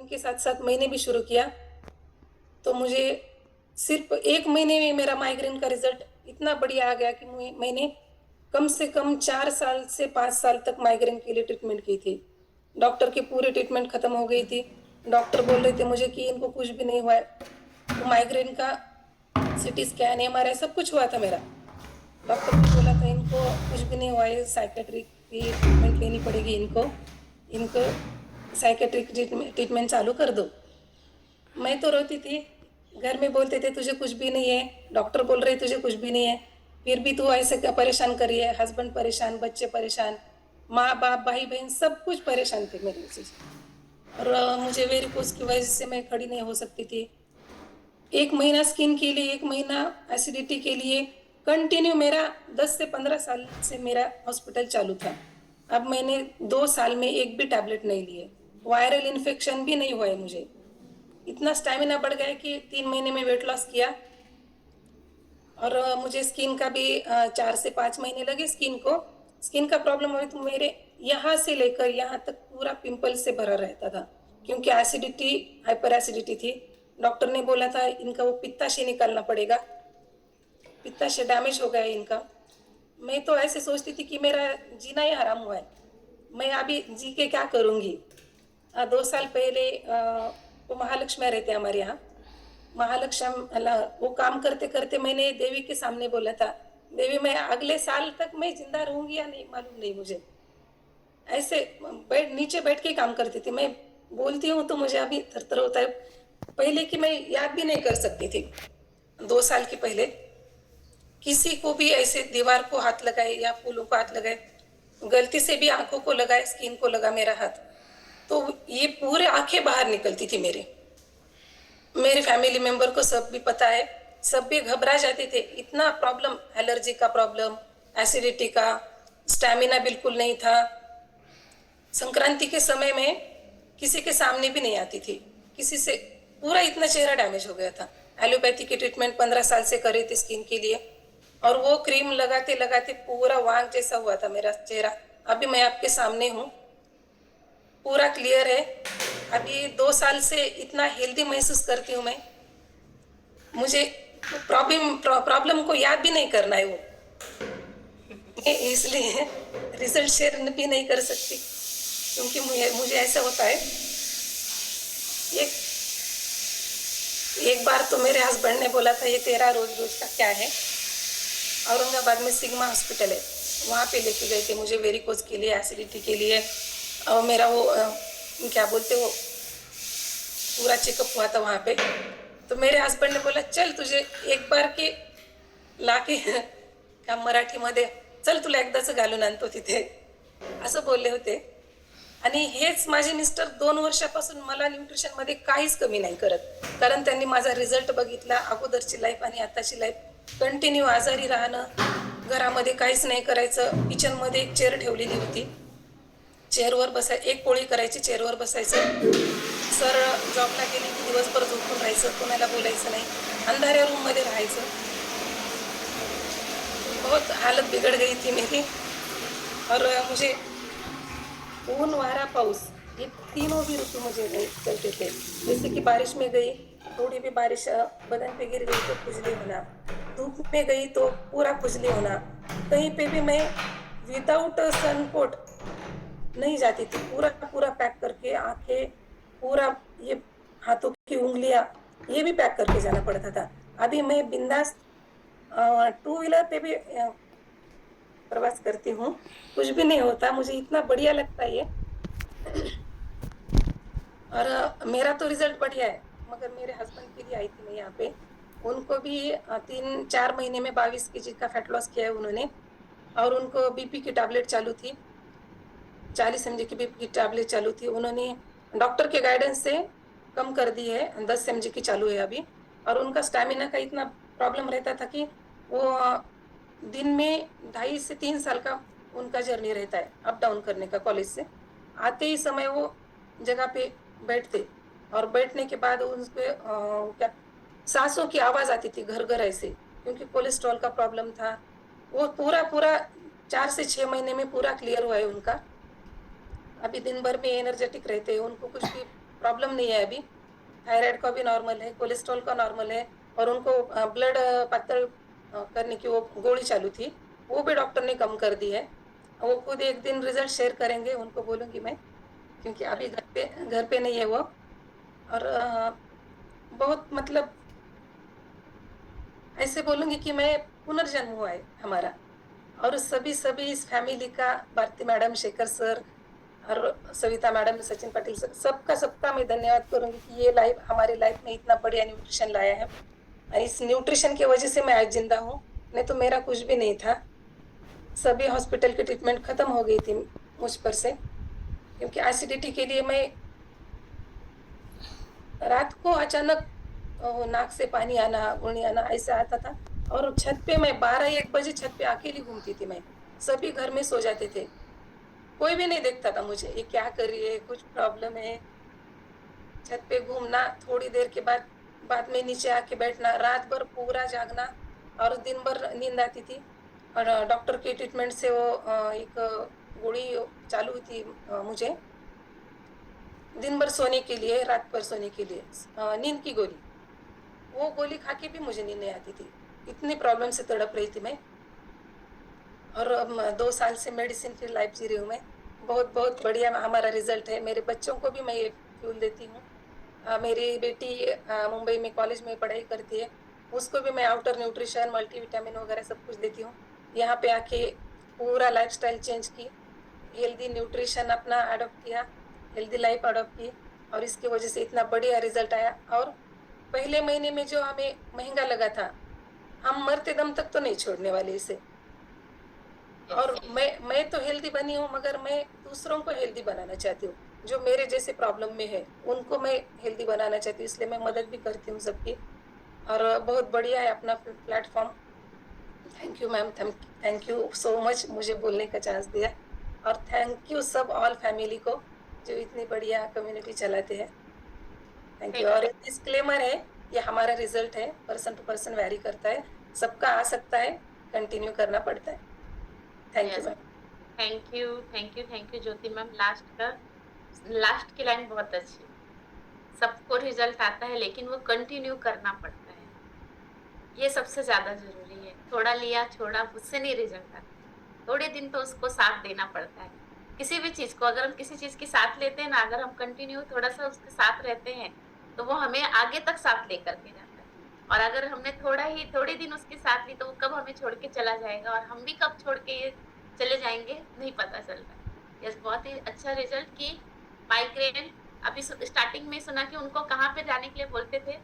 के साथ साथ मैंने भी शुरू किया, तो मुझे सिर्फ 1 महीने में मेरा माइग्रेन का रिजल्ट इतना बढ़िया आ गया कि मैंने कम से कम 4 साल से 5 साल तक माइग्रेन के लिए ट्रीटमेंट की थी। डॉक्टर की पूरी ट्रीटमेंट खत्म हो गई थी। डॉक्टर बोल रहे थे मुझे कि इनको कुछ भी नहीं हुआ है। तो माइग्रेन का सीटी स्कैन, एमआरआई सब कुछ हुआ था मेरा। डॉक्टर ने बोला था इनको कुछ भी नहीं हुआ है, साइकेट्रिक की ट्रीटमेंट लेनी पड़ेगी इनको इनको साइकेट्रिक ट्रीटमेंट चालू कर दो। मैं तो रोती थी। घर में बोलते थे तुझे कुछ भी नहीं है, डॉक्टर बोल रहे तुझे कुछ भी नहीं है, फिर भी तू ऐसे क्या परेशान कर रही है। हस्बैंड परेशान, बच्चे परेशान, माँ बाप भाई बहन सब कुछ परेशान थे मेरे से। और मुझे वेरिकोज की वजह से मैं खड़ी नहीं हो सकती थी। 1 महीना स्किन के लिए, 1 महीना एसिडिटी के लिए, कंटिन्यू मेरा 10 से 15 साल से मेरा हॉस्पिटल चालू था। अब मैंने 2 साल में एक भी टैबलेट नहीं लिए। वायरल इन्फेक्शन भी नहीं हुआ है मुझे। इतना स्टैमिना बढ़ गया कि 3 महीने में वेट लॉस किया। और मुझे स्किन का भी 4 से 5 महीने लगे स्किन को। स्किन का प्रॉब्लम हुई तो मेरे यहाँ से लेकर यहाँ तक पूरा पिंपल से भरा रहता था, क्योंकि एसिडिटी, हाइपर एसिडिटी थी। डॉक्टर ने बोला था इनका वो पित्ताशय निकालना पड़ेगा, पित्ताशय डैमेज हो गया है इनका। मैं तो ऐसे सोचती थी कि मेरा जीना ही हराम हुआ है, मैं अभी जी के क्या करूँगी। 2 साल पहले वो महालक्ष्मी रहते हैं हमारे यहाँ। महालक्ष्मी वो काम करते करते मैंने देवी के सामने बोला था, देवी मैं अगले साल तक मैं जिंदा रहूंगी या नहीं मालूम नहीं मुझे। ऐसे नीचे बैठ के काम करती थी। मैं बोलती हूँ तो मुझे अभी थरथर होता है। पहले की मैं याद भी नहीं कर सकती थी। 2 साल के पहले किसी को भी ऐसे दीवार को हाथ लगाए या फूलों को हाथ लगाए, गलती से भी आंखों को लगाए, स्किन को लगा मेरा हाथ, तो ये पूरे आंखें बाहर निकलती थी मेरे। मेरे फैमिली मेंबर को सब भी पता है, सब भी घबरा जाते थे। इतना प्रॉब्लम, एलर्जी का प्रॉब्लम, एसिडिटी का, स्टैमिना बिल्कुल नहीं था। संक्रांति के समय में किसी के सामने भी नहीं आती थी, किसी से। पूरा इतना चेहरा डैमेज हो गया था। एलोपैथी की ट्रीटमेंट 15 साल से कर रही थी स्किन के लिए, और वो क्रीम लगाते लगाते पूरा वांग जैसा हुआ था मेरा चेहरा। अभी मैं आपके सामने हूँ, पूरा क्लियर है। अभी 2 साल से इतना हेल्दी महसूस करती हूँ मैं। मुझे प्रॉब्लम को याद भी नहीं करना है वो, इसलिए रिजल्ट शेयर भी नहीं कर सकती, क्योंकि मुझे ऐसा होता है। एक एक बार तो मेरे हस्बैंड ने बोला था ये तेरा रोज रोज का क्या है। औरंगाबाद में सिग्मा हॉस्पिटल है, वहाँ पे लेके गए थे मुझे वेरिकोज के लिए, एसिडिटी के लिए। और मेरा वो क्या बोलते वो पूरा चेकअप हुआ था वहाँ पे। तो मेरे हस्बैंड ने बोला चल तुझे एक बार के लाके का मराठीमध्ये चल तुला एकदाच घालून आणतो तिथे, असं बोलले होते। आणि हेच माझे मिस्टर 2 वर्षापासून मला न्यूट्रिशन मध्ये काहीच कमी नाही करत, कारण त्यांनी माझा रिझल्ट बघितला। अगोदरची लाईफ आणि आताची लाईफ, कंटिन्यू आजारी राहणं, घरामध्ये काहीच नाही करायचं। किचन मध्ये एक चेअर ठेवलेली होती, चेअरवर एक पोळी करायची, चेअरवर बसायचं, सरळ जॉबला गेले की दिवसभर झोपून राहायचं, कोणाला बोलायचं नाही, अंधाऱ्या रूम मध्ये राहायचं। बहुत हालत बिगड़ गई थी मेरी। और मुझे ऊन, वारा, पाउस, ये तीनों भी ऋतु मुझे नहीं चलते थे। जैसे कि बारिश में गई, थोड़ी भी बारिश बदन पे गिर गई तो खुजली होना, धूप में गई तो पूरा खुजली होना। कहीं पे भी मैं विदाउट सनकोट नहीं जाती थी, पूरा पूरा पैक करके, आंखें पूरा, ये हाथों की उंगलियां ये भी पैक करके जाना पड़ता था। अभी मैं बिंदास 2 व्हीलर पे भी प्रवास करती हूँ, कुछ भी नहीं होता, मुझे इतना बढ़िया लगता है ये। और मेरा तो रिजल्ट बढ़िया है, मगर मेरे हस्बैंड के लिए आई थी मैं यहाँ पे। उनको भी 3-4 महीने में 22 केजी का फैट लॉस किया है उन्होंने। और उनको बीपी की टैबलेट चालू थी, 40 mg की बीपी की टैबलेट चालू थी। उन्होंने डॉक्टर के गाइडेंस से कम कर दी है, 10 mg की चालू है अभी। और उनका स्टैमिना का इतना प्रॉब्लम रहता था कि वो दिन में 2.5 से 3 साल का उनका जर्नी रहता है अप डाउन करने का। कॉलेज से आते ही समय वो जगह पे बैठते, और बैठने के बाद उनके क्या सांसों की आवाज आती थी घर घर ऐसे, क्योंकि कोलेस्ट्रॉल का प्रॉब्लम था। वो पूरा पूरा 4 से 6 महीने में पूरा क्लियर हुआ है उनका। अभी दिन भर में एनर्जेटिक रहते हैं, उनको कुछ भी प्रॉब्लम नहीं है अभी। थायराइड का भी नॉर्मल है, कोलेस्ट्रॉल का नॉर्मल है और उनको ब्लड पतल करने की वो गोली चालू थी, वो भी डॉक्टर ने कम कर दी है। वो खुद एक दिन रिजल्ट शेयर करेंगे, उनको बोलूँगी मैं, क्योंकि अभी घर पे नहीं है वो। और बहुत मतलब ऐसे बोलूँगी कि मैं पुनर्जन्म हुआ है हमारा। और सभी इस फैमिली का, भारती मैडम, शेखर सर और सविता मैडम, सचिन पाटिल सर, सबका मैं धन्यवाद करूँगी कि ये लाइफ हमारी लाइफ में इतना बढ़िया न्यूट्रिशन लाया है। और इस न्यूट्रिशन की वजह से मैं आज जिंदा हूँ, नहीं तो मेरा कुछ भी नहीं था। सभी हॉस्पिटल की ट्रीटमेंट खत्म हो गई थी मुझ पर से, क्योंकि एसिडिटी के लिए मैं रात को अचानक नाक से पानी आना, उल्टी आना ऐसा आता था। और छत पे मैं 12-1 बजे छत पे अकेली घूमती थी मैं, सभी घर में सो जाते थे, कोई भी नहीं देखता था मुझे, ये क्या कर रही है, कुछ प्रॉब्लम है। छत पे घूमना, थोड़ी देर के बाद बाद में नीचे आके बैठना, रात भर पूरा जागना और दिन भर नींद आती थी। और डॉक्टर की ट्रीटमेंट से वो एक गोली चालू हुई थी मुझे दिन भर सोने के लिए, रात भर सोने के लिए, नींद की गोली। वो गोली खा के भी मुझे नींद नहीं आती थी, इतनी प्रॉब्लम से तड़प रही थी मैं। और 2 साल से मेडिसिन फ्री लाइफ जी रही हूँ मैं। बहुत बहुत बढ़िया हमारा रिजल्ट है। मेरे बच्चों को भी मैं ये फ्यूल देती हूँ। मेरी बेटी मुंबई में कॉलेज में पढ़ाई करती है, उसको भी मैं आउटर न्यूट्रिशन, मल्टीविटामिन वगैरह सब कुछ देती हूँ। यहाँ पे आके पूरा लाइफस्टाइल चेंज की, हेल्दी न्यूट्रिशन अपना अडॉप्ट किया, हेल्दी लाइफ अडॉप्ट की, और इसकी वजह से इतना बढ़िया रिजल्ट आया। और पहले महीने में जो हमें महंगा लगा था, हम मरते दम तक तो नहीं छोड़ने वाले इसे। यस। और मैं तो हेल्दी बनी हूँ, मगर मैं दूसरों को हेल्दी बनाना चाहती हूँ, जो मेरे जैसे प्रॉब्लम में है उनको मैं हेल्दी बनाना चाहती हूँ, इसलिए मैं मदद भी करती हूँ सबकी। और बहुत बढ़िया है अपना platform. Thank you ma'am, thank you so much मुझे बोलने का चांस दिया। और थैंक यू सब ऑल फैमिली को जो इतनी बढ़िया कम्युनिटी चलाते हैं। Thank you. थैंक और यू। एक डिस्क्लेमर है, ये हमारा रिजल्ट है, पर्सन टू पर्सन वैरी करता है, सबका आ सकता है, कंटिन्यू करना पड़ता है। Thank you yes. Ma'am. Thank you, thank you, thank you Jyoti ma'am. Last की लाइन बहुत अच्छी। सबको रिजल्ट आता है लेकिन वो कंटिन्यू करना पड़ता है, ये सबसे ज्यादा जरूरी है। थोड़ा लिया छोड़ा उससे नहीं रिजल्ट आता, थोड़े दिन तो उसको साथ देना पड़ता है। किसी भी चीज को अगर हम किसी चीज की साथ लेते हैं ना, अगर हम कंटिन्यू थोड़ा सा उसके साथ रहते हैं तो वो हमें आगे तक साथ लेकर के जाता है। और अगर हमने थोड़े दिन उसके साथ ली तो वो कब हमें छोड़ के चला जाएगा और हम भी कब छोड़ के ये चले जाएंगे नहीं पता चलता। यस, बहुत ही अच्छा रिजल्ट की। माइग्रेन, अभी स्टार्टिंग में सुना कि उनको कहाँ पे जाने के लिए बोलते थे,